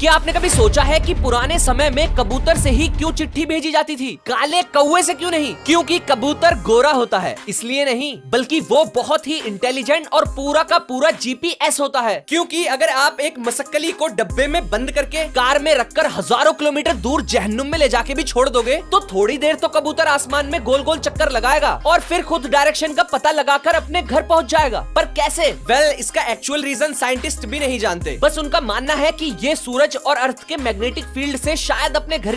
क्या आपने कभी सोचा है कि पुराने समय में कबूतर से ही क्यों चिट्ठी भेजी जाती थी, काले कौवे से क्यों नहीं? क्योंकि कबूतर गोरा होता है, इसलिए नहीं, बल्कि वो बहुत ही इंटेलिजेंट और पूरा का पूरा जीपीएस होता है। क्योंकि अगर आप एक मसक्कली को डब्बे में बंद करके कार में रखकर हजारों किलोमीटर दूर जहन्नुम में ले जाके भी छोड़ दोगे तो थोड़ी देर तो कबूतर आसमान में गोल गोल चक्कर लगाएगा और फिर खुद डायरेक्शन का पता लगाकर अपने घर पहुंच जाएगा। पर कैसे? इसका एक्चुअल रीजन साइंटिस्ट भी नहीं जानते। बस उनका मानना है कि ये सूरज और अर्थ के मैग्नेटिक फील्ड से शायद अपने घर